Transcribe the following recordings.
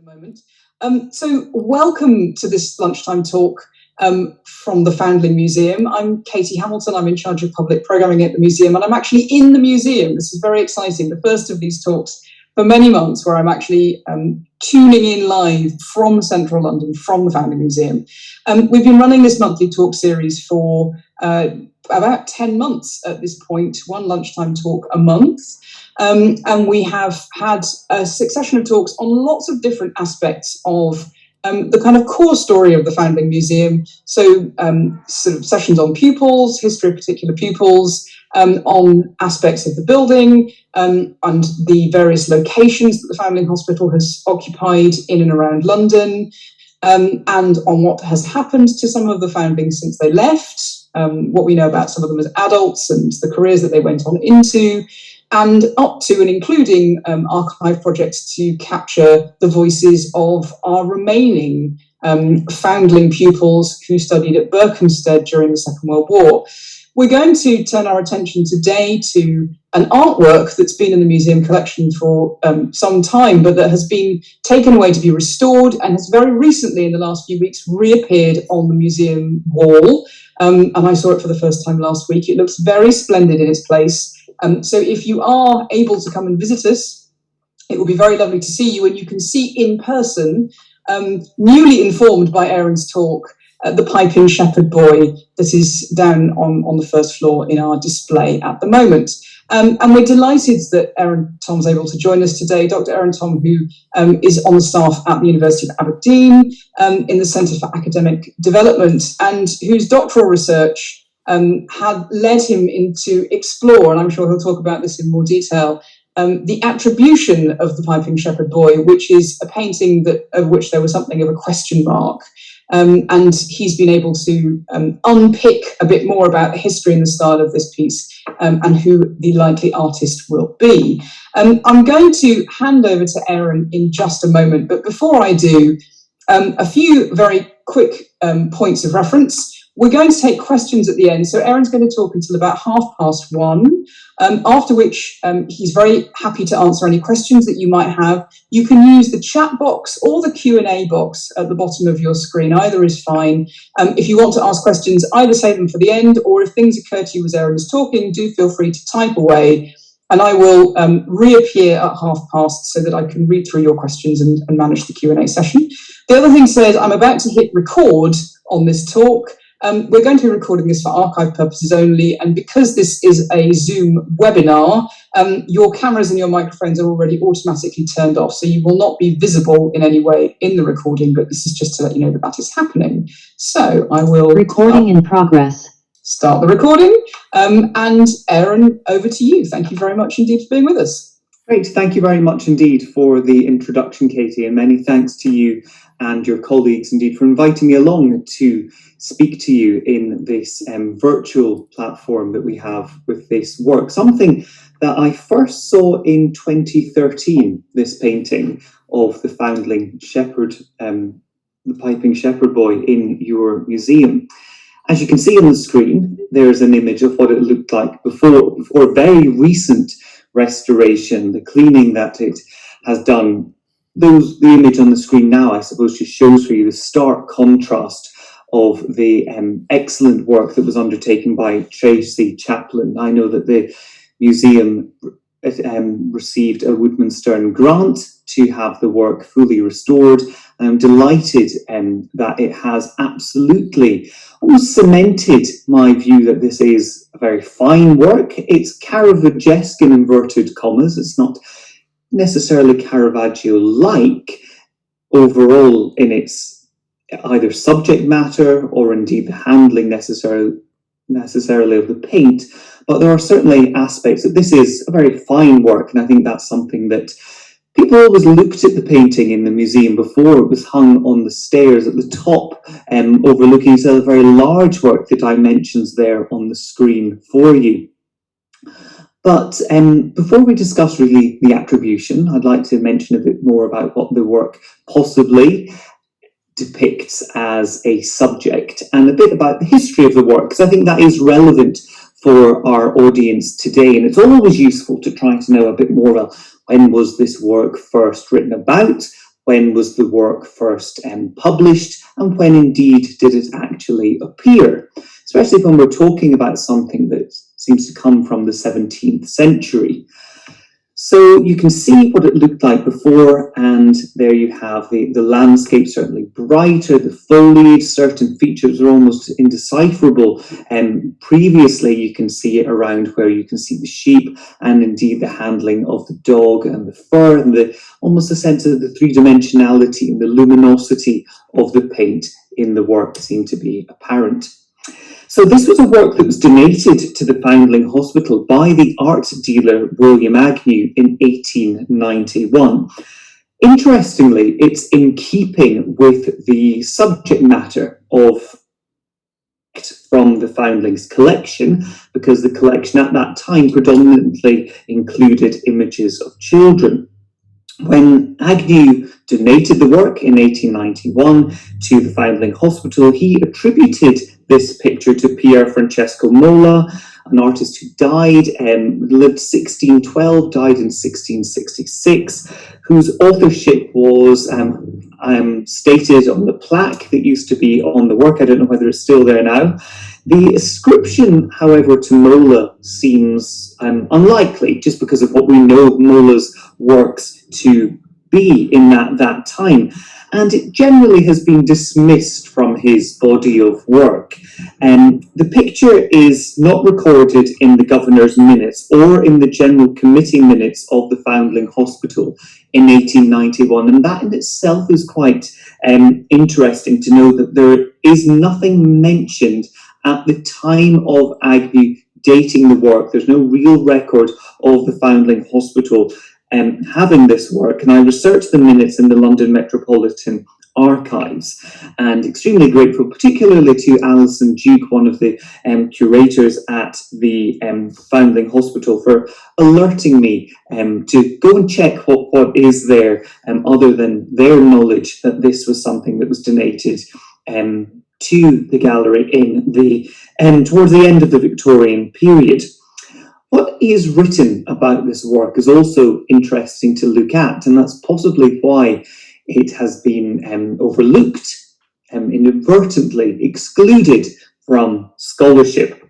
moment. So welcome to this lunchtime talk from the Foundling Museum. I'm Katie Hamilton. I'm in charge of public programming at the museum, and I'm actually in the museum. This is very exciting. The first of these talks for many months where I'm actually tuning in live from central London, from the Foundling Museum. We've been running this monthly talk series for about 10 months at this point, one lunchtime talk a month. And we have had a succession of talks on lots of different aspects of the kind of core story of the Foundling Museum. So sort of sessions on pupils, history of particular pupils, on aspects of the building and the various locations that the Foundling Hospital has occupied in and around London, and on what has happened to some of the Foundlings since they left, what we know about some of them as adults and the careers that they went on into, and up to and including archive projects to capture the voices of our remaining Foundling pupils who studied at Berkhamsted during the Second World War. We're going to turn our attention today to an artwork that's been in the museum collection for some time, but that has been taken away to be restored and has very recently, in the last few weeks, reappeared on the museum wall. And I saw it for the first time last week. It looks very splendid in its place. So if you are able to come and visit us, it will be very lovely to see you, and you can see in person, newly informed by Aaron's talk, the Piping Shepherd boy that is down on the first floor in our display at the moment. And we're delighted that Aaron Thom's able to join us today. Dr. Aaron Thom, who is on the staff at the University of Aberdeen in the Centre for Academic Development, and whose doctoral research had led him into explore, and I'm sure he'll talk about this in more detail, the attribution of the Piping Shepherd boy, which is a painting of which there was something of a question mark. And he's been able to unpick a bit more about the history and the style of this piece, and who the likely artist will be. I'm going to hand over to Aaron in just a moment, but before I do, a few very quick points of reference. We're going to take questions at the end, so Aaron's going to talk until about 1:30, after which he's very happy to answer any questions that you might have. You can use the chat box or the Q&A box at the bottom of your screen. Either is fine. If you want to ask questions, either save them for the end, or if things occur to you as Aaron is talking, do feel free to type away, and I will reappear at 1:30 so that I can read through your questions and manage the Q&A session. The other thing is I'm about to hit record on this talk. We're going to be recording this for archive purposes only, and because this is a Zoom webinar, your cameras and your microphones are already automatically turned off, so you will not be visible in any way in the recording, but this is just to let you know that that is happening. So I will... Recording in progress. Start the recording, and Aaron, over to you. Thank you very much indeed for being with us. Great, thank you very much indeed for the introduction, Katie, and many thanks to you and your colleagues indeed for inviting me along to speak to you in this virtual platform that we have with this work. Something that I first saw in 2013, this painting of the Foundling Shepherd, the Piping Shepherd boy in your museum. As you can see on the screen, there's an image of what it looked like before very recent restoration, the cleaning that it has done. The image on the screen now, I suppose, just shows for you the stark contrast of the excellent work that was undertaken by Tracy Chaplin. I know that the museum received a Woodman Stern grant to have the work fully restored. I'm delighted that it has absolutely almost cemented my view that this is a very fine work. It's Caravaggesque in inverted commas. It's not necessarily Caravaggio-like overall in its either subject matter or indeed the handling necessarily of the paint, but there are certainly aspects that this is a very fine work, and I think that's something that people always looked at the painting in the museum before it was hung on the stairs at the top, overlooking a very large work, the dimensions there on the screen for you. But before we discuss really the attribution, I'd like to mention a bit more about what the work possibly depicts as a subject and a bit about the history of the work, because I think that is relevant for our audience today. And it's always useful to try to know a bit more about when was this work first written about, when was the work first published, and when indeed did it actually appear, especially when we're talking about something that seems to come from the 17th century. So you can see what it looked like before, and there you have the landscape certainly brighter, the foliage, certain features are almost indecipherable. Previously you can see it around where you can see the sheep, and indeed the handling of the dog and the fur, and almost a sense of the three-dimensionality and the luminosity of the paint in the work seemed to be apparent. So this was a work that was donated to the Foundling Hospital by the art dealer William Agnew in 1891. Interestingly, it's in keeping with the subject matter of from the Foundling's collection, because the collection at that time predominantly included images of children. When Agnew donated the work in 1891 to the Foundling Hospital, he attributed this picture to Pier Francesco Mola, an artist who died, lived 1612, died in 1666, whose authorship was stated on the plaque that used to be on the work. I don't know whether it's still there now. The ascription, however, to Mola seems unlikely, just because of what we know of Mola's works to be in that time. And it generally has been dismissed from his body of work. The picture is not recorded in the governor's minutes or in the general committee minutes of the Foundling Hospital in 1891. And that in itself is quite interesting to know, that there is nothing mentioned at the time of Agnew dating the work. There's no real record of the Foundling Hospital having this work, and I researched the minutes in the London Metropolitan Archives, and extremely grateful particularly to Alison Duke, one of the curators at the Foundling Hospital, for alerting me to go and check what is there, other than their knowledge that this was something that was donated to the gallery in the towards the end of the Victorian period. What is written about this work is also interesting to look at, and that's possibly why it has been overlooked, inadvertently excluded from scholarship.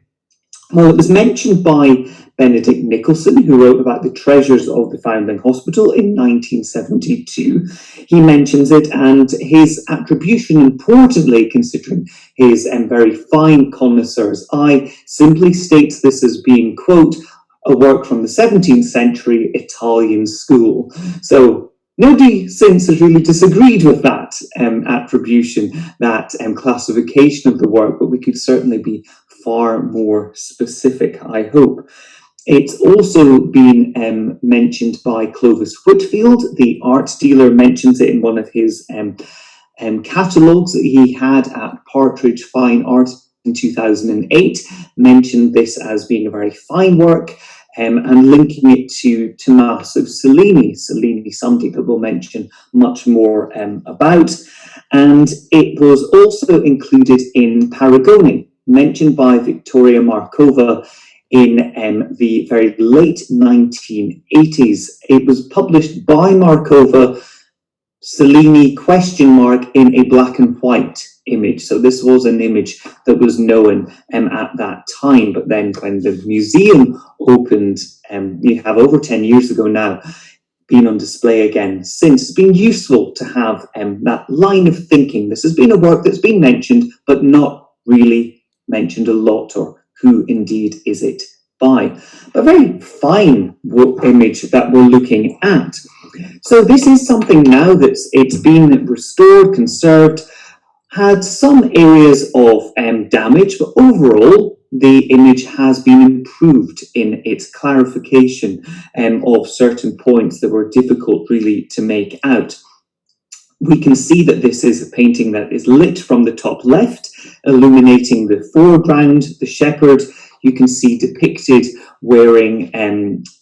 Well, it was mentioned by Benedict Nicholson, who wrote about the treasures of the Foundling Hospital in 1972. He mentions it, and his attribution, importantly, considering his very fine connoisseur's eye, simply states this as being, quote, a work from the 17th century Italian school. So nobody since has really disagreed with that attribution, that classification of the work, but we could certainly be far more specific, I hope. It's also been mentioned by Clovis Whitfield. The art dealer mentions it in one of his catalogues that he had at Partridge Fine Art in 2008, mentioned this as being a very fine work, and linking it to Tommaso Cellini, somebody that we'll mention much more about. And it was also included in Paragone, mentioned by Victoria Markova in the very late 1980s. It was published by Markova, Cellini ? In a black and white image. So this was an image that was known at that time, but then when the museum opened, you have over 10 years ago now, been on display again since. It's been useful to have that line of thinking. This has been a work that's been mentioned, but not really mentioned a lot, or who indeed is it by. A very fine image that we're looking at. So this is something now it's been restored, conserved, had some areas of damage, but overall the image has been improved in its clarification of certain points that were difficult really to make out. We can see that this is a painting that is lit from the top left, illuminating the foreground, the shepherd. You can see depicted wearing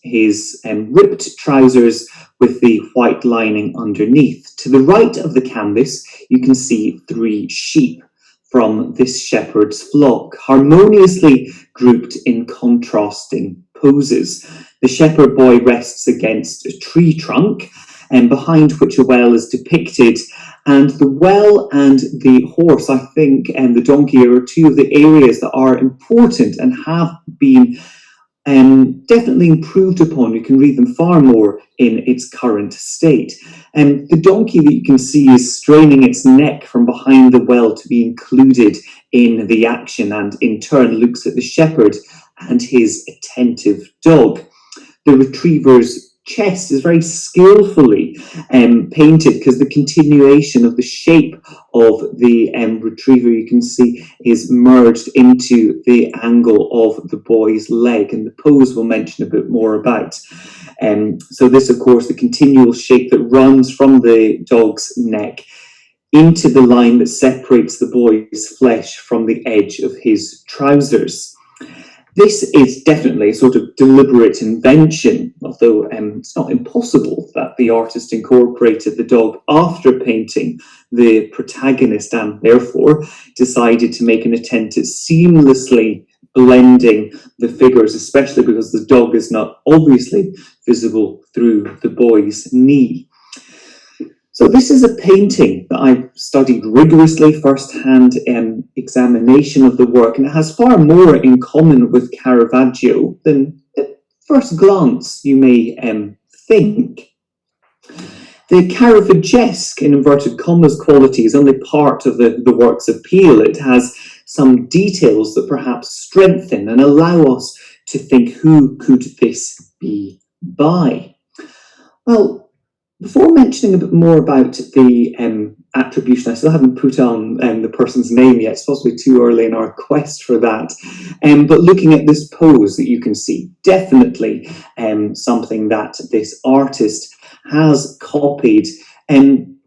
his ripped trousers with the white lining underneath. To the right of the canvas, you can see 3 sheep from this shepherd's flock, harmoniously grouped in contrasting poses. The shepherd boy rests against a tree trunk, behind which a well is depicted. And the well and the horse, I think, and the donkey are two of the areas that are important and have been definitely improved upon. You can read them far more in its current state. The donkey that you can see is straining its neck from behind the well to be included in the action, and in turn looks at the shepherd and his attentive dog. The retriever's chest is very skillfully painted, because the continuation of the shape of the retriever, you can see, is merged into the angle of the boy's leg, and the pose we'll mention a bit more about. So this, of course, the continual shape that runs from the dog's neck into the line that separates the boy's flesh from the edge of his trousers. This is definitely a sort of deliberate invention, although it's not impossible that the artist incorporated the dog after painting the protagonist, and therefore decided to make an attempt at seamlessly blending the figures, especially because the dog is not obviously visible through the boy's knee. So this is a painting that I've studied rigorously, first-hand examination of the work, and it has far more in common with Caravaggio than at first glance you may think. The Caravaggesque, in inverted commas, quality is only part of the work's appeal. It has some details that perhaps strengthen and allow us to think, who could this be by? Well, before mentioning a bit more about the attribution, I still haven't put on the person's name yet. It's possibly too early in our quest for that. But looking at this pose that you can see, definitely something that this artist has copied in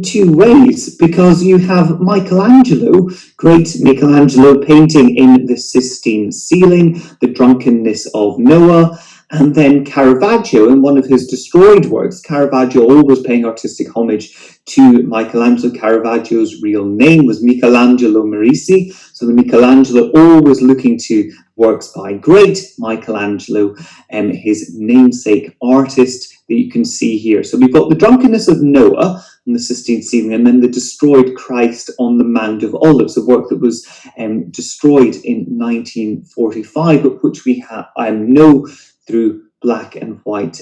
two ways, because you have Michelangelo, great Michelangelo, painting in the Sistine ceiling, the drunkenness of Noah. And then Caravaggio, in one of his destroyed works, Caravaggio always paying artistic homage to Michelangelo. Caravaggio's real name was Michelangelo Merisi, so the Michelangelo always looking to works by great Michelangelo, his namesake artist that you can see here. So we've got the drunkenness of Noah on the Sistine ceiling, and then the destroyed Christ on the Mount of Olives, a work that was destroyed in 1945, but which we know through black and white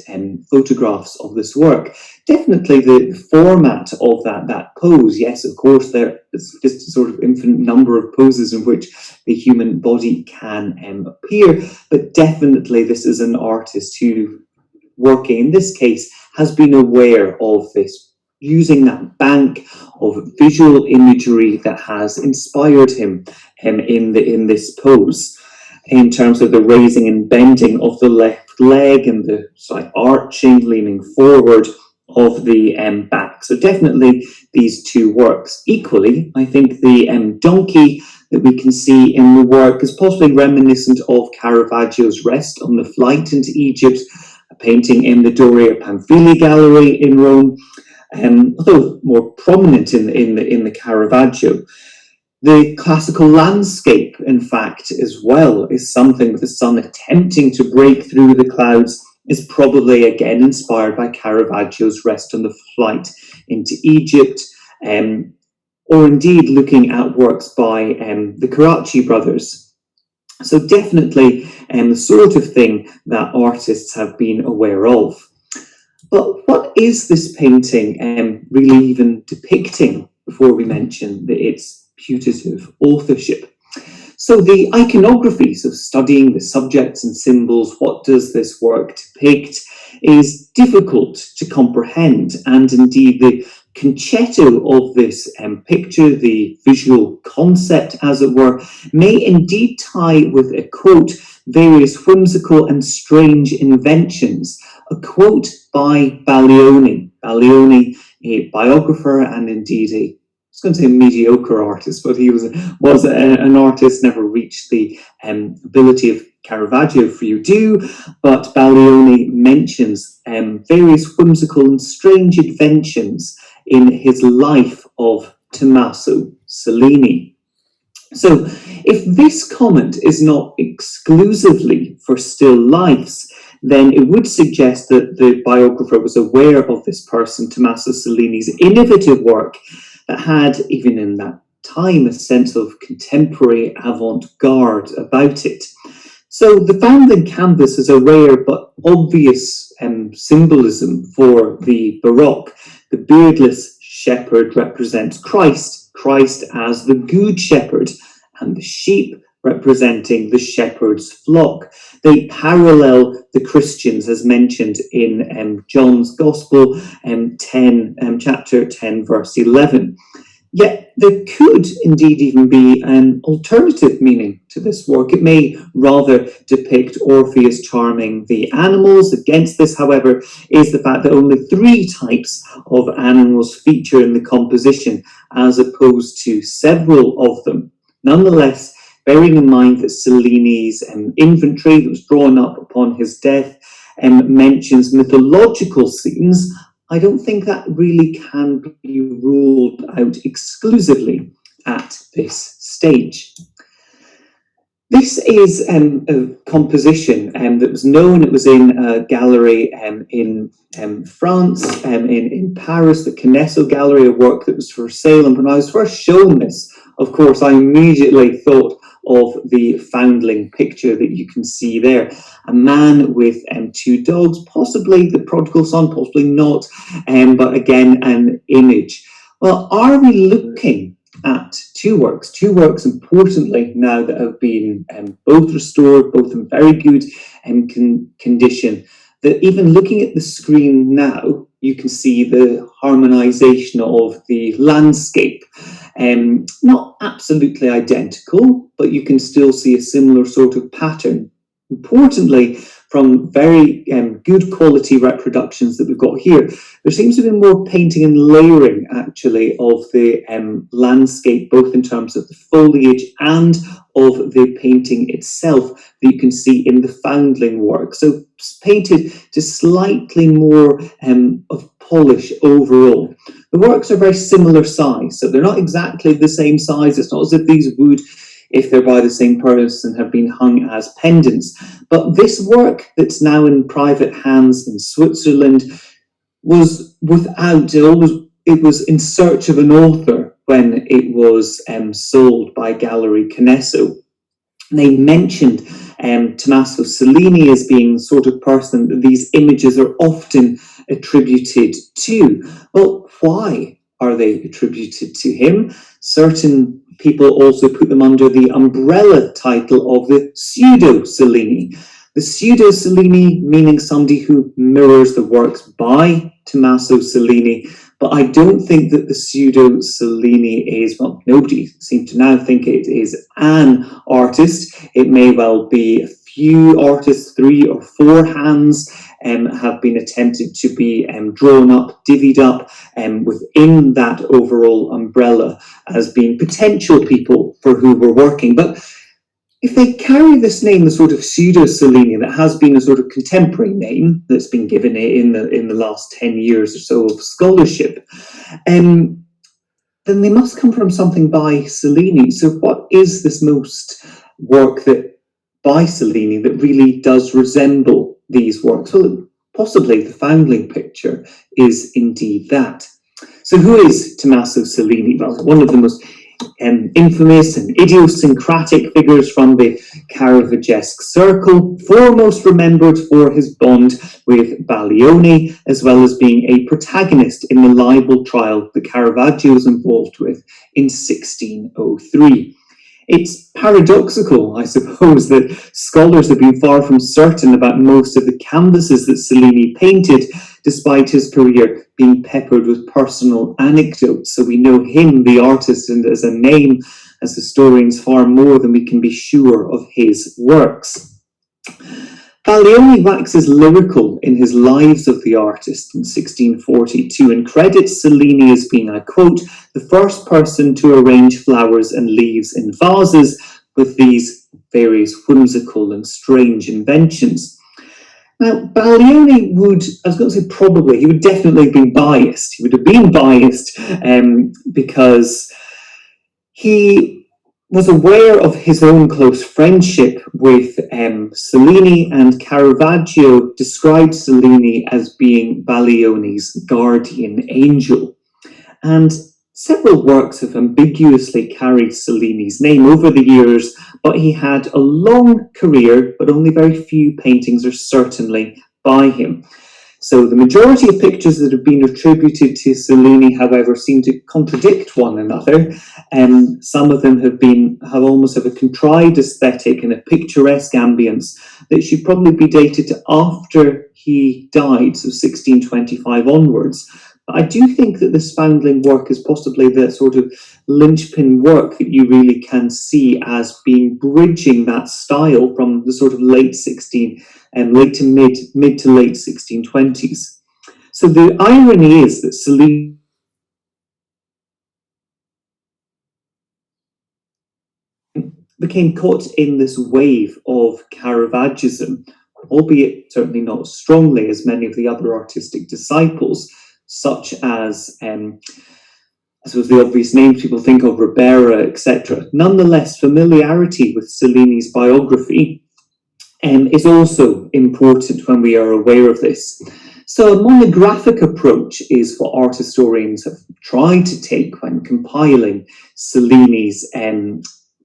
photographs of this work. Definitely the format of that pose, yes, of course, there is just a sort of infinite number of poses in which the human body can appear, but definitely this is an artist who, working in this case, has been aware of this, using that bank of visual imagery that has inspired him in this pose, in terms of the raising and bending of the left leg and the slight arching, leaning forward of the back. So definitely these two works. Equally, I think the donkey that we can see in the work is possibly reminiscent of Caravaggio's Rest on the Flight into Egypt, a painting in the Doria Pamphili Gallery in Rome, although more prominent in the Caravaggio. The classical landscape, in fact, as well, is something with the sun attempting to break through the clouds, is probably again inspired by Caravaggio's Rest on the Flight into Egypt, or indeed looking at works by the Carracci brothers. So definitely the sort of thing that artists have been aware of. But what is this painting really even depicting, before we mention that it's putative authorship? So the iconography, so studying the subjects and symbols, what does this work depict, is difficult to comprehend, and indeed the concetto of this picture, the visual concept as it were, may indeed tie with a quote, various whimsical and strange inventions, a quote by Baglioni. Baglioni, a biographer and indeed I was going to say a mediocre artist, but he was an artist, never reached the ability of Caravaggio for you do, but Baglioni mentions various whimsical and strange inventions in his life of Tommaso Cellini. So if this comment is not exclusively for still lifes, then it would suggest that the biographer was aware of this person, Tommaso Cellini's innovative work that had, even in that time, a sense of contemporary avant-garde about it. So the Foundling canvas is a rare but obvious symbolism for the Baroque. The beardless shepherd represents Christ, Christ as the good shepherd, and the sheep representing the shepherd's flock. They parallel the Christians as mentioned in John's Gospel, chapter 10, verse 11. Yet there could indeed even be an alternative meaning to this work. It may rather depict Orpheus charming the animals. Against this, however, is the fact that only 3 types of animals feature in the composition, as opposed to several of them. Nonetheless, bearing in mind that Cellini's inventory that was drawn up upon his death mentions mythological scenes, I don't think that really can be ruled out exclusively at this stage. This is a composition that was known. It was in a gallery in France, in Paris, the Canesso Gallery, a work that was for sale. And when I was first shown this, of course, I immediately thought of the Foundling picture that you can see there. A man with 2 dogs, possibly the prodigal son, possibly not, but again, an image. Well, are we looking at two works importantly now that have been both restored, both in very good condition, that even looking at the screen now, you can see the harmonization of the landscape. Not absolutely identical, but you can still see a similar sort of pattern. Importantly, from very good quality reproductions that we've got here, there seems to be more painting and layering actually of the landscape, both in terms of the foliage and of the painting itself that you can see in the Foundling work. So it's painted to slightly more of polish overall. The works are very similar size, so they're not exactly the same size. It's not as if these would, if they're by the same person, have been hung as pendants. But this work that's now in private hands in Switzerland was without, it was in search of an author when it was sold by Gallery Canesso. They mentioned Tommaso Cellini as being the sort of person that these images are often attributed to. Well, why are they attributed to him? Certain people also put them under the umbrella title of the pseudo-Cellini. The pseudo-Cellini meaning somebody who mirrors the works by Tommaso Cellini, but I don't think that the pseudo-Cellini is, well, nobody seems to now think it is an artist. It may well be a few artists, 3 or 4 hands have been attempted to be drawn up, divvied up within that overall umbrella as being potential people for who we're working. But if they carry this name, the sort of pseudo-Cellini that has been a sort of contemporary name that's been given it in the last 10 years or so of scholarship, then they must come from something by Cellini. So what is this most work that by Cellini that really does resemble these works? Well, possibly the Foundling picture is indeed that. So who is Tommaso Cellini? Well, one of the most infamous and idiosyncratic figures from the Caravaggesque circle, foremost remembered for his bond with Baglioni, as well as being a protagonist in the libel trial that Caravaggio was involved with in 1603. It's paradoxical, I suppose, that scholars have been far from certain about most of the canvases that Cellini painted, despite his career being peppered with personal anecdotes. So we know him, the artist, and as a name, as historians, far more than we can be sure of his works. Baglioni waxes lyrical in his Lives of the Artist in 1642 and credits Cellini as being, I quote, the first person to arrange flowers and leaves in vases with these various whimsical and strange inventions. Now, Baglioni would, I was going to say probably, he would definitely have been biased. He would have been biased because he was aware of his own close friendship with Cellini, and Caravaggio described Cellini as being Baglioni's guardian angel. And several works have ambiguously carried Cellini's name over the years, but he had a long career, but only very few paintings are certainly by him. So the majority of pictures that have been attributed to Cellini, however, seem to contradict one another. Some of them have almost a contrived aesthetic and a picturesque ambience that should probably be dated to after he died, so 1625 onwards. But I do think that this Foundling work is possibly the sort of linchpin work that you really can see as being bridging that style from the sort of late to mid to late 1620s. So the irony is that Cellini became caught in this wave of Caravaggism, albeit certainly not as strongly as many of the other artistic disciples, such as, I suppose the obvious names people think of, Ribera, etc. Nonetheless, familiarity with Cellini's biography is also important when we are aware of this. So a monographic approach is what art historians have tried to take when compiling Cellini's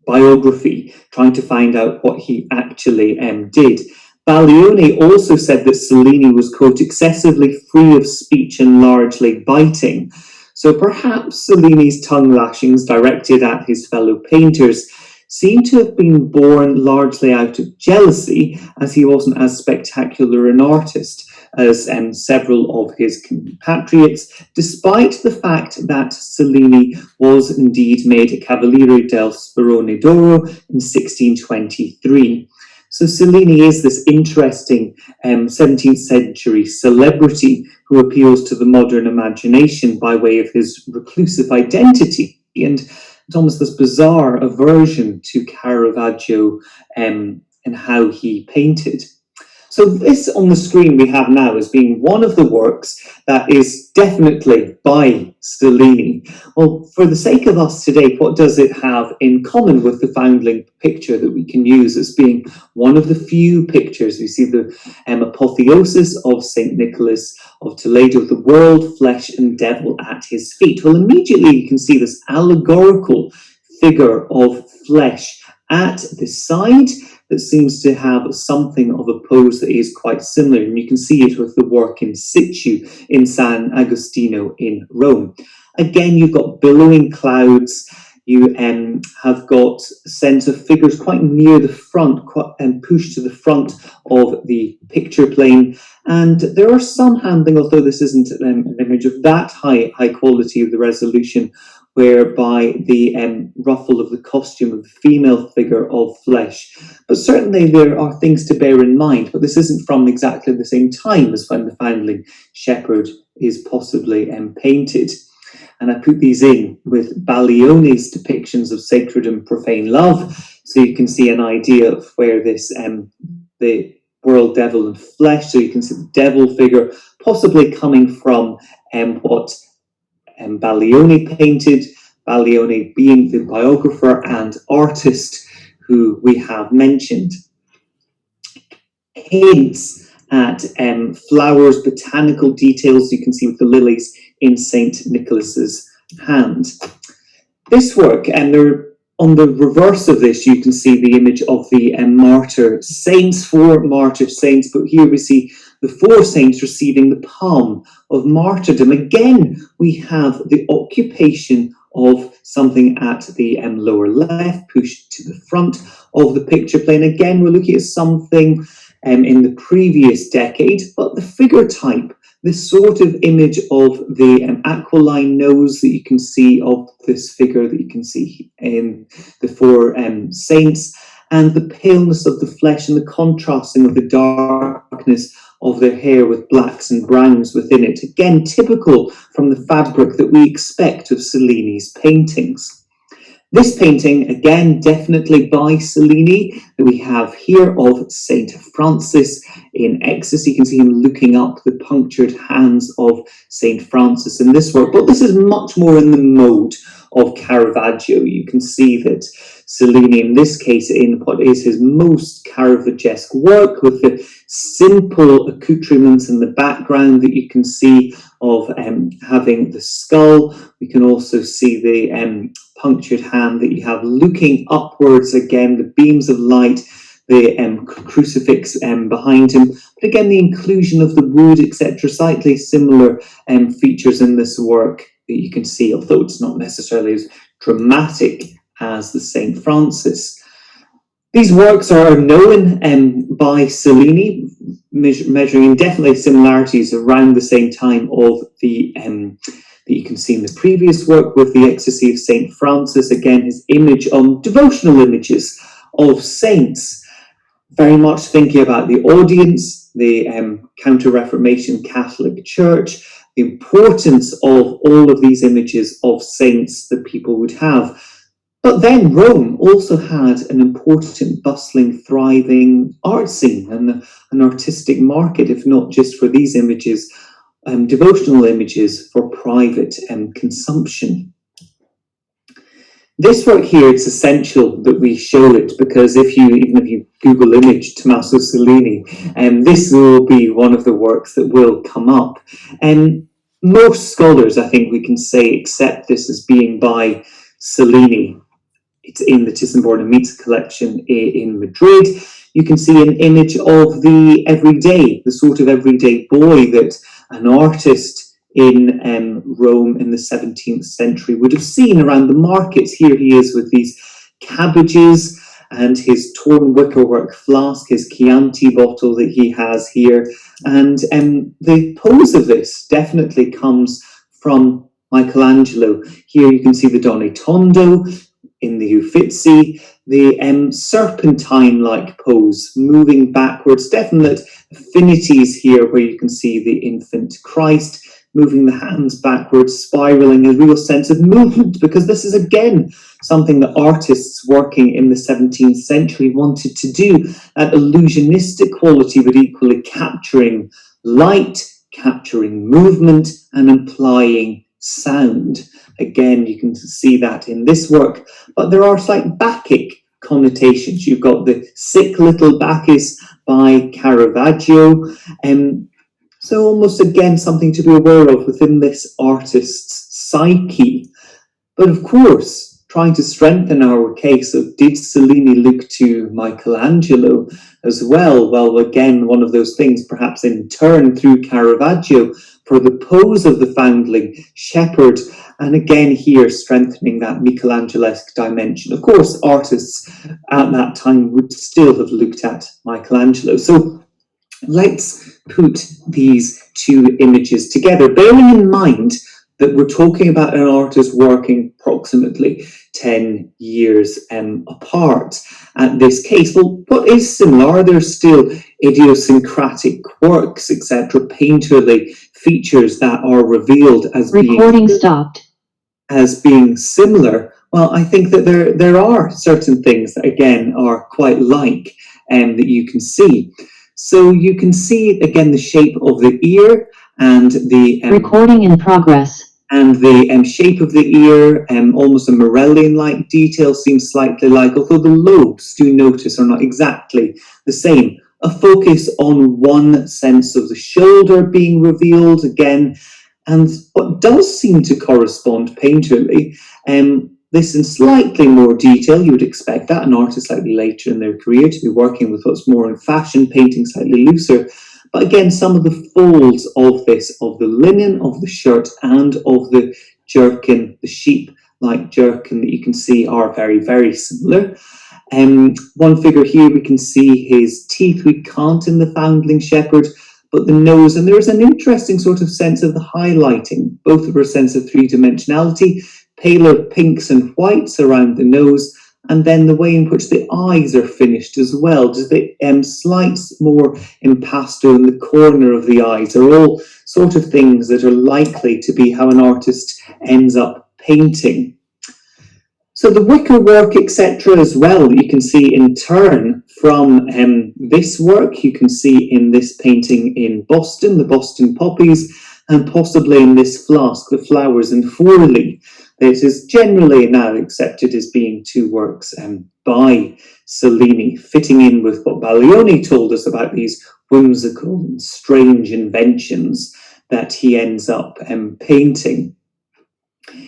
biography, trying to find out what he actually did. Baglioni also said that Cellini was, quote, excessively free of speech and largely biting. So perhaps Cellini's tongue lashings directed at his fellow painters seem to have been born largely out of jealousy, as he wasn't as spectacular an artist as several of his compatriots, despite the fact that Cellini was indeed made a Cavaliere del Sperone d'Oro in 1623. So Cellini is this interesting 17th century celebrity who appeals to the modern imagination by way of his reclusive identity, and it's almost this bizarre aversion to Caravaggio and how he painted. So this on the screen we have now as being one of the works that is definitely by Cellini. Well, for the sake of us today, what does it have in common with the Foundling picture that we can use as being one of the few pictures? We see the apotheosis of St. Nicholas of Toledo, the world, flesh and devil at his feet. Well, immediately you can see this allegorical figure of flesh at the side that seems to have something of a pose that is quite similar, and you can see it with the work in situ in San Agostino in Rome. Again, you've got billowing clouds, you have got a sense of figures quite near the front and pushed to the front of the picture plane, and there are some handling, although this isn't an image of that high quality of the resolution, whereby the ruffle of the costume of the female figure of flesh. But certainly there are things to bear in mind, but this isn't from exactly the same time as when the Foundling Shepherd is possibly painted. And I put these in with Baglioni's depictions of sacred and profane love, so you can see an idea of where this, the world, devil and flesh, so you can see the devil figure possibly coming from what Baglioni painted, Baglioni being the biographer and artist who we have mentioned. Hints at flowers, botanical details you can see with the lilies in St. Nicholas's hand. This work, and on the reverse of this, you can see the image of the martyr saints, 4 martyr saints, but here we see the 4 saints receiving the palm of martyrdom. Again, we have the occupation of something at the lower left, pushed to the front of the picture plane. Again, we're looking at something in the previous decade, but the figure type, this sort of image of the aquiline nose that you can see of this figure that you can see in the 4 saints, and the paleness of the flesh and the contrasting of the darkness of their hair with blacks and browns within it. Again, typical from the fabric that we expect of Cellini's paintings. This painting, again, definitely by Cellini, that we have here of St. Francis in ecstasy. You can see him looking up the punctured hands of St. Francis in this work, but this is much more in the mode of Caravaggio. You can see that Cellini, in this case in what is his most Caravaggesque work, with the simple accoutrements in the background that you can see of having the skull. We can also see the punctured hand that you have looking upwards, again, the beams of light, the crucifix behind him, but again the inclusion of the wood, etc., slightly similar features in this work that you can see, although it's not necessarily as dramatic as the St. Francis. These works are known by Cellini, measuring definitely similarities around the same time of the that you can see in the previous work with the Ecstasy of St. Francis, again his image on devotional images of saints, very much thinking about the audience, the Counter-Reformation Catholic Church, the importance of all of these images of saints that people would have. But then Rome also had an important, bustling, thriving art scene and an artistic market, if not just for these images, devotional images for private consumption. This work here, it's essential that we show it, because even if you Google image Tommaso Cellini, this will be one of the works that will come up. Most scholars, I think we can say, accept this as being by Cellini. It's in the Thyssen-Bornemisza collection in Madrid. You can see an image of the sort of everyday boy that an artist in Rome in the 17th century would have seen around the markets. Here he is with these cabbages and his torn wickerwork flask, his Chianti bottle that he has here. And the pose of this definitely comes from Michelangelo. Here you can see the Donne Tondo in the Uffizi, the serpentine-like pose, moving backwards, definite affinities here where you can see the infant Christ, moving the hands backwards, spiraling, a real sense of movement, because this is again something that artists working in the 17th century wanted to do, that illusionistic quality, but equally capturing light, capturing movement, and implying sound. Again, you can see that in this work, but there are slight Bacchic connotations. You've got the sick little Bacchus by Caravaggio, so almost again something to be aware of within this artist's psyche. But of course, trying to strengthen our case of did Cellini look to Michelangelo as well? Well, again, one of those things perhaps in turn through Caravaggio for the pose of the Foundling Shepherd, and again here strengthening that Michelangelesque dimension. Of course, artists at that time would still have looked at Michelangelo. So let's put these two images together, bearing in mind that we're talking about an artist working approximately 10 years apart at this case. Well, what is similar? Are there still idiosyncratic quirks, etc., painterly features that are revealed as being similar? Well, I think that there are certain things that again are quite like that you can see. So you can see again the shape of the ear and the recording in progress. And the shape of the ear, almost a Morellian-like detail, seems slightly like, although the lobes, do notice, are not exactly the same. A focus on one sense of the shoulder being revealed again, and what does seem to correspond painterly, this in slightly more detail. You would expect that an artist slightly later in their career to be working with what's more in fashion, painting slightly looser. But again, some of the folds of this, of the linen, of the shirt, and of the jerkin, the sheep-like jerkin that you can see are very, very similar. One figure here, we can see his teeth. We can't in the Foundling Shepherd, but the nose. And there's an interesting sort of sense of the highlighting, both of a sense of three-dimensionality, paler pinks and whites around the nose, and then the way in which the eyes are finished as well, just the slight more impasto in the corner of the eyes, are all sort of things that are likely to be how an artist ends up painting. So the wicker work, etc., as well, you can see in turn from this work, you can see in this painting in Boston, the Boston poppies, and possibly in this flask, the flowers and Forley. that is generally now accepted as being two works by Cellini, fitting in with what Baglioni told us about these whimsical and strange inventions that he ends up painting.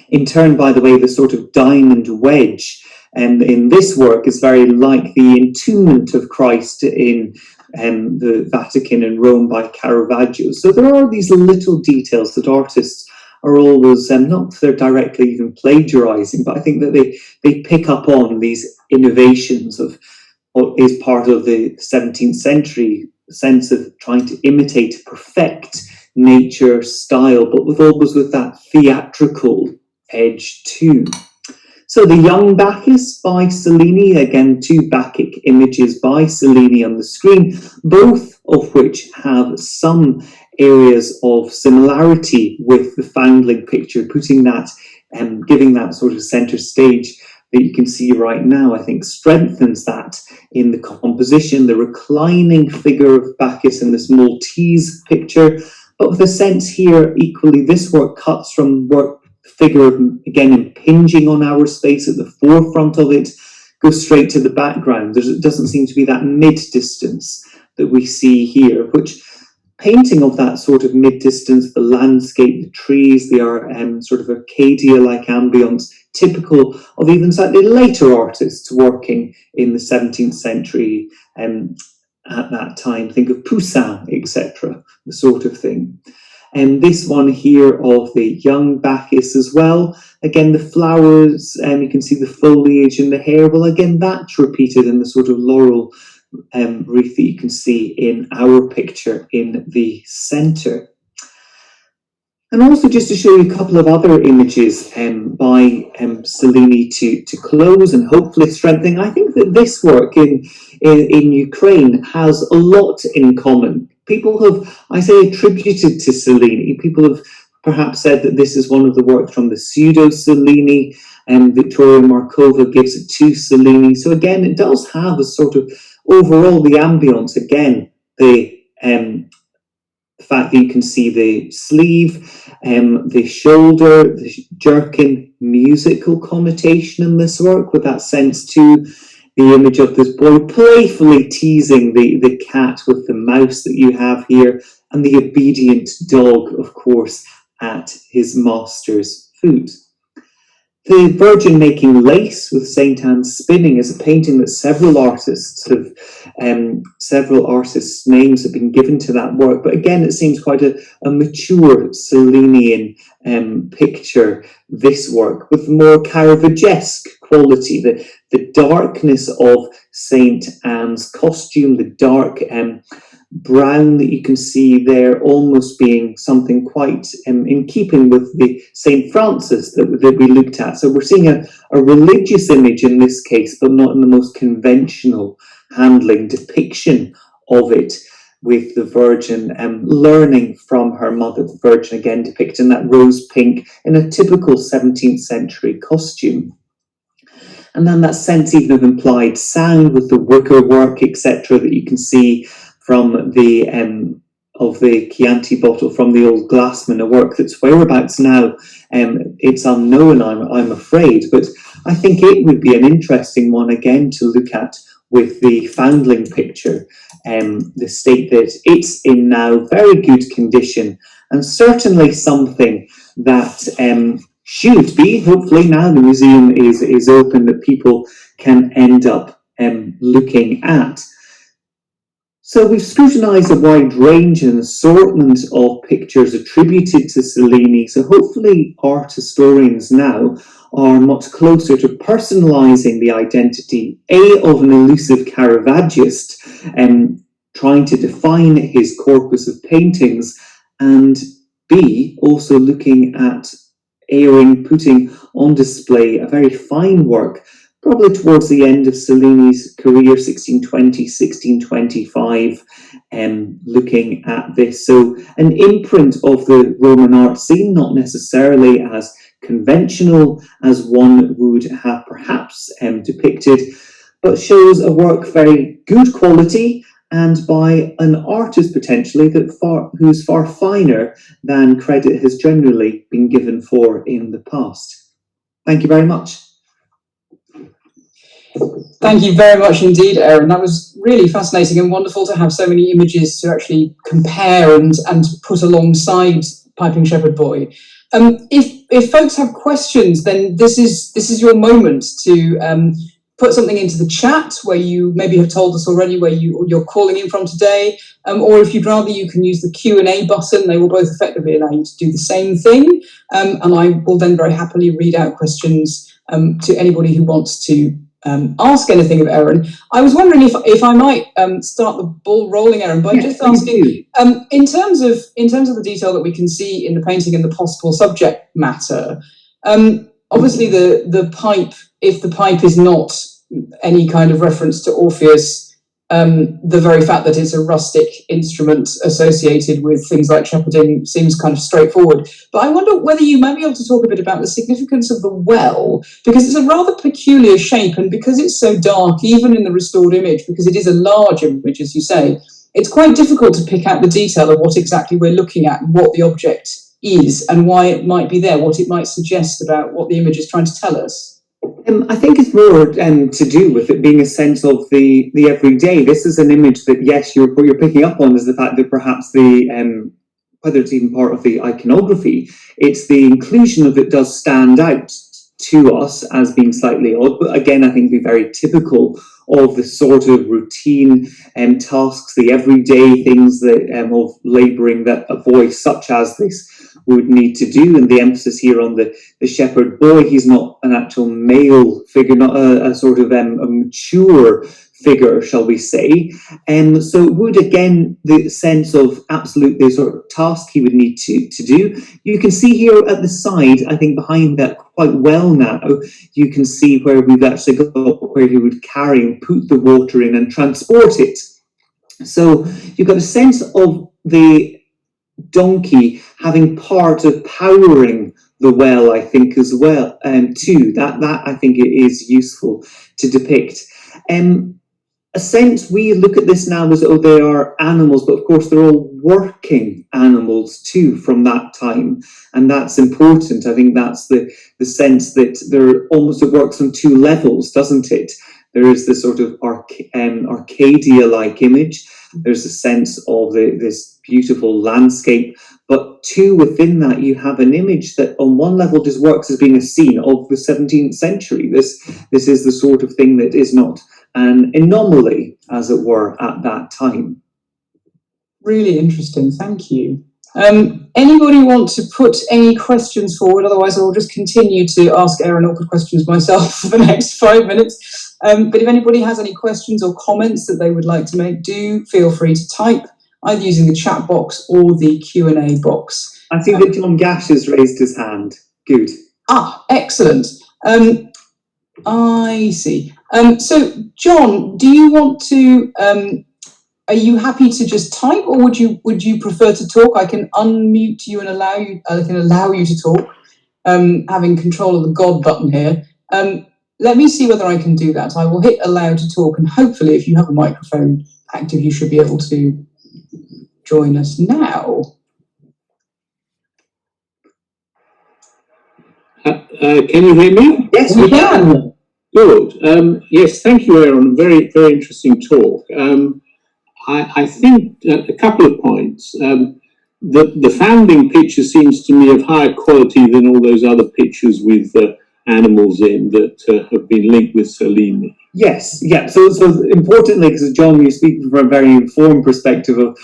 In turn, by the way, the sort of diamond wedge in this work is very like the entombment of Christ in the Vatican in Rome by Caravaggio. So there are these little details that artists are always, not that they're directly even plagiarizing, but I think that they pick up on these innovations of what is part of the 17th century sense of trying to imitate, perfect nature, style, but always with that theatrical edge too. So the Young Bacchus by Cellini, again, two Bacchic images by Cellini on the screen, both of which have some areas of similarity with the Foundling picture, putting that and giving that sort of center stage that you can see right now, I think strengthens that in the composition, the reclining figure of Bacchus in this Maltese picture, but with a sense here, equally, this work cuts from figure, again, impinging on our space at the forefront of it, goes straight to the background. There doesn't seem to be that mid-distance that we see here, which painting of that sort of mid-distance, the landscape, the trees, they are sort of Arcadia-like ambience, typical of even slightly later artists working in the 17th century at that time. Think of Poussin, etc., the sort of thing. And this one here of the young Bacchus as well. Again, the flowers, you can see the foliage and the hair. Well, again, that's repeated in the sort of laurel wreath that you can see in our picture in the centre. And also just to show you a couple of other images by Cellini to close and hopefully strengthening. I think that this work in Ukraine has a lot in common. People have, I say, attributed to Cellini. People have perhaps said that this is one of the works from the pseudo-Cellini, and Victoria Markova gives it to Cellini. So again, it does have a sort of overall the ambience. Again, the fact that you can see the sleeve, the shoulder, the jerkin, musical connotation in this work, with that sense too. The image of this boy playfully teasing the cat with the mouse that you have here, and the obedient dog, of course, at his master's foot. The Virgin making lace with St. Anne spinning is a painting that several artists' names have been given to that work. But again, it seems quite a mature Cellinian picture, this work, with more Caravaggesque quality, the darkness of St. Anne's costume, the dark brown that you can see there, almost being something quite in keeping with the St. Francis that we looked at. So we're seeing a religious image in this case, but not in the most conventional handling depiction of it, with the Virgin learning from her mother, the Virgin again depicted in that rose pink in a typical 17th century costume. And then that sense even of implied sound with the wicker work, etc., that you can see from the of the Chianti bottle from the old glassman, a work that's whereabouts now it's unknown, I'm afraid, but I think it would be an interesting one again to look at with the Foundling picture, the state that it's in now, very good condition, and certainly something that should be, hopefully now the museum is open, that people can end up looking at. So we've scrutinised a wide range and assortment of pictures attributed to Cellini, so hopefully art historians now are much closer to personalising the identity, A, of an elusive Caravaggeist, trying to define his corpus of paintings, and B, also looking at putting on display a very fine work, probably towards the end of Cellini's career, 1620, 1625, looking at this. So an imprint of the Roman art scene, not necessarily as conventional as one would have perhaps depicted, but shows a work very good quality and by an artist potentially who's far finer than credit has generally been given for in the past. Thank you very much. Thank you very much indeed, Aaron. That was really fascinating and wonderful to have so many images to actually compare and put alongside Piping Shepherd Boy. If folks have questions, then this is your moment to put something into the chat where you maybe have told us already where you're calling in from today, or if you'd rather, you can use the Q&A button. They will both effectively allow you to do the same thing, and I will then very happily read out questions to anybody who wants to ask anything of Aaron. I was wondering if I might start the ball rolling, Aaron, by just asking, in terms of the detail that we can see in the painting and the possible subject matter. Obviously, the pipe, if the pipe is not any kind of reference to Orpheus, the very fact that it's a rustic instrument associated with things like shepherding seems kind of straightforward. But I wonder whether you might be able to talk a bit about the significance of the well, because it's a rather peculiar shape, and because it's so dark, even in the restored image, because it is a large image, as you say, it's quite difficult to pick out the detail of what exactly we're looking at, and what the object is, and why it might be there, what it might suggest about what the image is trying to tell us. I think it's more to do with it being a sense of the everyday. This is an image that, yes, what you're picking up on is the fact that perhaps whether it's even part of the iconography, it's the inclusion of it does stand out to us as being slightly odd. But again, I think be very typical of the sort of routine tasks, the everyday things that of labouring that a boy such as this would need to do, and the emphasis here on the shepherd boy. He's not an actual male figure, not a sort of a mature figure, shall we say. So it would, again, the sense of absolute the sort of task he would need to do. You can see here at the side, I think behind that quite well now, you can see where we've actually got where he would carry and put the water in and transport it. So you've got a sense of the donkey having part of powering the well, I think, as well, too. That I think it is useful to depict. A sense we look at this now as, oh, they are animals, but of course they're all working animals too from that time, and that's important. I think that's the sense that they're almost, it works on two levels, doesn't it? There is this sort of Arcadia-like image. There's a sense of this beautiful landscape, but two, within that, you have an image that on one level just works as being a scene of the 17th century. This is the sort of thing that is not an anomaly, as it were, at that time. Really interesting, thank you. Anybody want to put any questions forward? Otherwise, I'll just continue to ask Aaron awkward questions myself for the next 5 minutes. But if anybody has any questions or comments that they would like to make, do feel free to type, either using the chat box or the Q&A box. I see that John Gash has raised his hand. Good. Excellent. I see. So, John, do you want to... are you happy to just type, or would you prefer to talk? I can unmute you and allow you to talk, having control of the God button here. Let me see whether I can do that. I will hit allow to talk, and hopefully, if you have a microphone active, you should be able to join us now. Can you hear me? Yes, we can. Good. Yes, thank you, Aaron. Very, very interesting talk. I think a couple of points. The founding picture seems to me of higher quality than all those other pictures with animals in that have been linked with Cellini. Yes, yeah. So importantly, because John, you speak from a very informed perspective of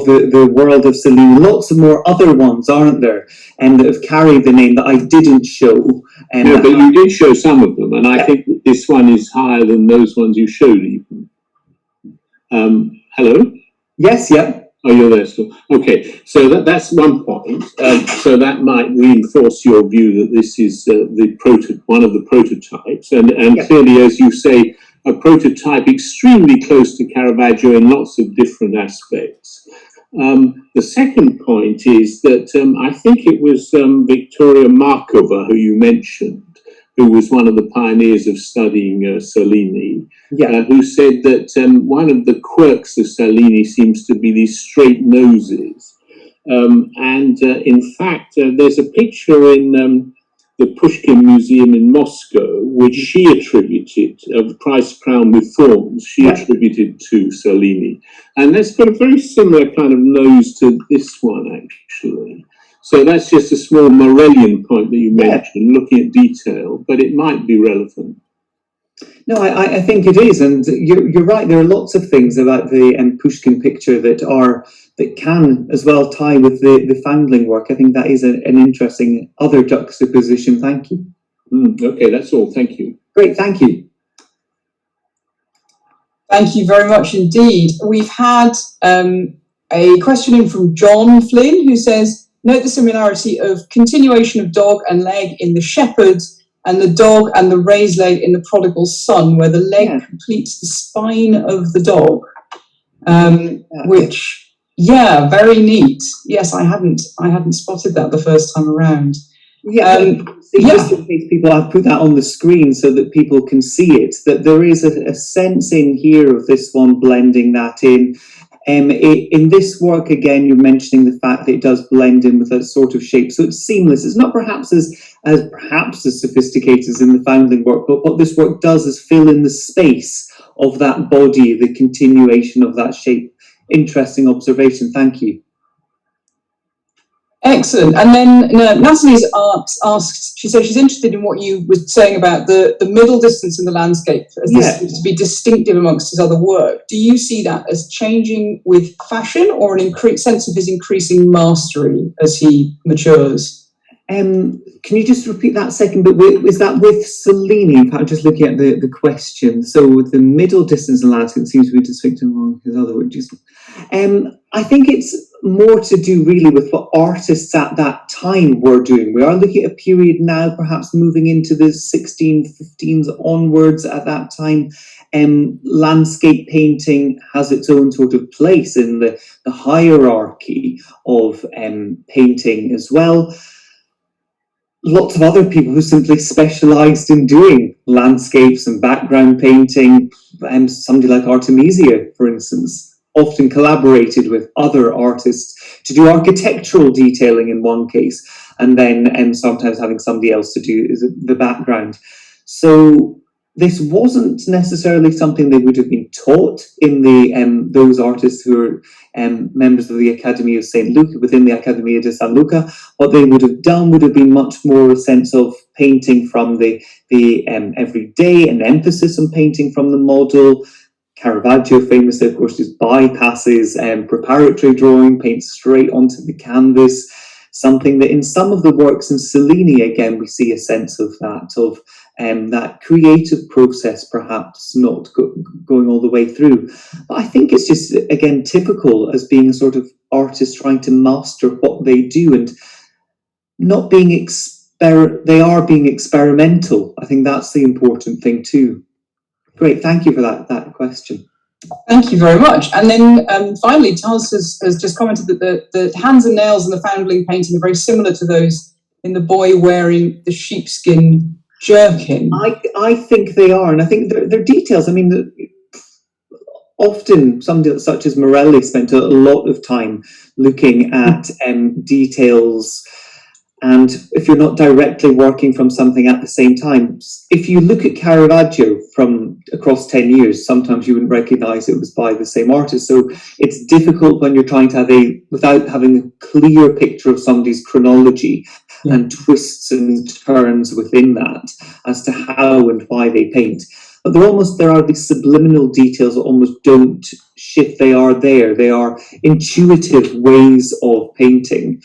the world of Cellini. Lots of more other ones, aren't there, and that have carried the name that I didn't show. No, but you did show some of them, and I think this one is higher than those ones you showed even. Hello? Yes, yeah. Oh, you're there still. Okay, so that's one point. So that might reinforce your view that this is one of the prototypes, and clearly, as you say, a prototype extremely close to Caravaggio in lots of different aspects. The second point is that I think it was Victoria Markova who you mentioned, who was one of the pioneers of studying Cellini, who said that one of the quirks of Cellini seems to be these straight noses. In fact, there's a picture in the Pushkin Museum in Moscow, which she attributed, of the Christ crowned with thorns, she attributed to Cellini. And that's got a very similar kind of nose to this one, actually. So that's just a small Morellian point that you mentioned, looking at detail, but it might be relevant. No, I think it is, and you're right. There are lots of things about the Pushkin picture that can as well tie with the Foundling work. I think that is an interesting other juxtaposition. Thank you. Okay, that's all. Thank you. Great, thank you. Thank you very much indeed. We've had a question in from John Flynn, who says, note the similarity of continuation of dog and leg in the shepherd, and the dog and the raised leg in the prodigal son, where the leg completes the spine of the dog, which, very neat. Yes, I hadn't spotted that the first time around. Just in case people, I've put that on the screen so that people can see it, that there is a sense in here of this one blending that in. In this work, again, you're mentioning the fact that it does blend in with a sort of shape, so it's seamless. It's not perhaps as sophisticated as in the Foundling work, but what this work does is fill in the space of that body, the continuation of that shape. Interesting observation, thank you. Excellent. And then Natalie's asked, she said she's interested in what you were saying about the middle distance in the landscape, as this seems to be distinctive amongst his other work. Do you see that as changing with fashion, or an sense of his increasing mastery as he matures? Can you just repeat that second bit? Is that with Cellini? In fact, just looking at the question. So with the middle distance in landscape seems to be distinctive among his other work. I think it's more to do really with what artists at that time were doing. We are looking at a period now, perhaps moving into the 1615s onwards. At that time, landscape painting has its own sort of place in the hierarchy of painting as well. Lots of other people who simply specialised in doing landscapes and background painting, somebody like Artemisia, for instance, often collaborated with other artists to do architectural detailing in one case, and then sometimes having somebody else to do the background. So this wasn't necessarily something they would have been taught in those artists who are members of the Academy of St. Luca, within the Accademia di San Luca. What they would have done would have been much more a sense of painting from the everyday, an emphasis on painting from the model. Caravaggio famously, of course, just bypasses preparatory drawing, paints straight onto the canvas. Something that in some of the works in Cellini, again, we see a sense of that creative process perhaps not going all the way through. But I think it's just, again, typical as being a sort of artist trying to master what they do and not being they are being experimental. I think that's the important thing too. Great, thank you for that question. Thank you very much. And then finally, Charles has just commented that the hands and nails in the Foundling painting are very similar to those in the boy wearing the sheepskin jerkin. I think they are, and I think they're details. I mean, often somebody such as Morelli spent a lot of time looking at details. And if you're not directly working from something at the same time, if you look at Caravaggio from across 10 years, sometimes you wouldn't recognise it was by the same artist. So it's difficult when you're trying to without having a clear picture of somebody's chronology and twists and turns within that as to how and why they paint. But there are these subliminal details that almost don't shift. They are there. They are intuitive ways of painting.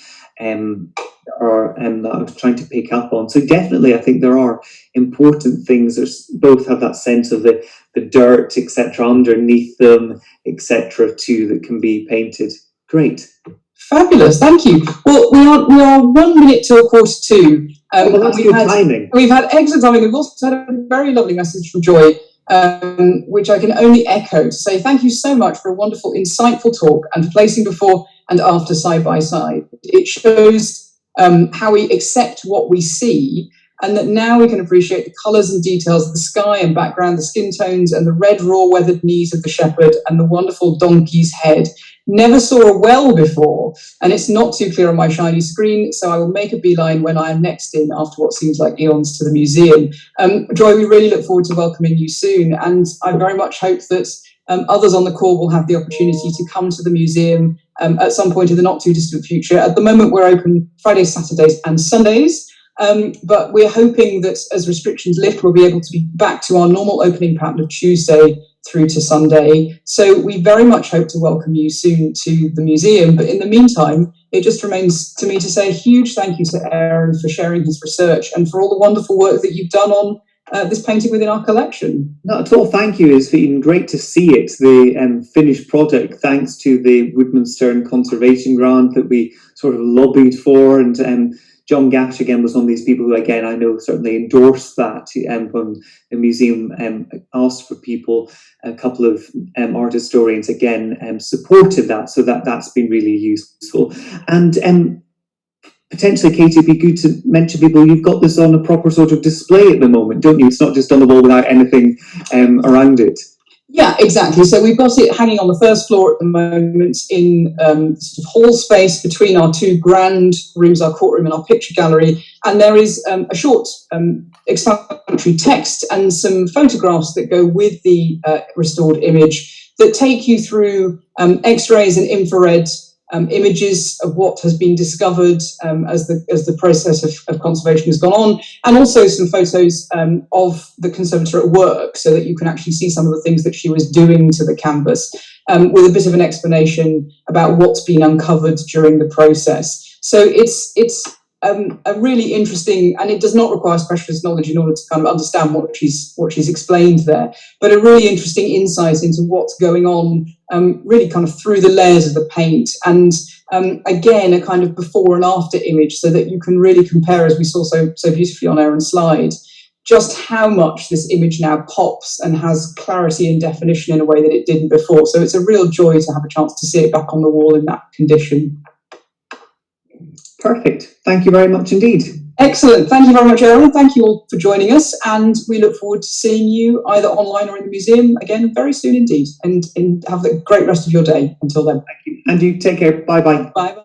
That I was trying to pick up on. So definitely, I think there are important things. There's both have that sense of the dirt, etc., underneath them, etc., too, that can be painted. Great. Fabulous, thank you. Well, we are 1 minute to 1:45. Well, that's good timing. We've had excellent timing. We've also had a very lovely message from Joy, which I can only echo to say thank you so much for a wonderful, insightful talk and for placing before and after side by side. It shows how we accept what we see, and that now we can appreciate the colours and details of the sky and background, the skin tones and the red raw weathered knees of the shepherd and the wonderful donkey's head never saw a well before, and it's not too clear on my shiny screen, so I will make a beeline when I am next in after what seems like eons to the museum. Joy, we really look forward to welcoming you soon, and I very much hope that others on the call will have the opportunity to come to the museum at some point in the not too distant future. At the moment, we're open Fridays, Saturdays and Sundays, but we're hoping that as restrictions lift, we'll be able to be back to our normal opening pattern of Tuesday through to Sunday. So we very much hope to welcome you soon to the museum. But in the meantime, it just remains to me to say a huge thank you to Aaron for sharing his research and for all the wonderful work that you've done on this painting within our collection. Not at all, thank you. It's been great to see it, the finished product, thanks to the Woodmansterne Conservation Grant that we sort of lobbied for, and John Gash again was one of these people who, again, I know certainly endorsed that when the museum asked for people. A couple of art historians again supported that, so that's been really useful. And potentially, Katie, it'd be good to mention people, you've got this on a proper sort of display at the moment, don't you? It's not just on the wall without anything around it. Yeah, exactly. So we've got it hanging on the first floor at the moment in sort of hall space between our two grand rooms, our courtroom and our picture gallery. And there is a short explanatory text and some photographs that go with the restored image that take you through X-rays and infrared images of what has been discovered as the process of conservation has gone on, and also some photos of the conservator at work, so that you can actually see some of the things that she was doing to the canvas, with a bit of an explanation about what's been uncovered during the process. So it's a really interesting, and it does not require specialist knowledge in order to kind of understand what she's explained there, but a really interesting insight into what's going on, really kind of through the layers of the paint, and again a kind of before and after image, so that you can really compare, as we saw so beautifully on Aaron's slide, just how much this image now pops and has clarity and definition in a way that it didn't before. So it's a real joy to have a chance to see it back on the wall in that condition. Perfect. Thank you very much indeed. Excellent. Thank you very much, Aaron. Thank you all for joining us, and we look forward to seeing you either online or in the museum again very soon indeed. And have a great rest of your day until then. Thank you. And you take care. Bye-bye. Bye.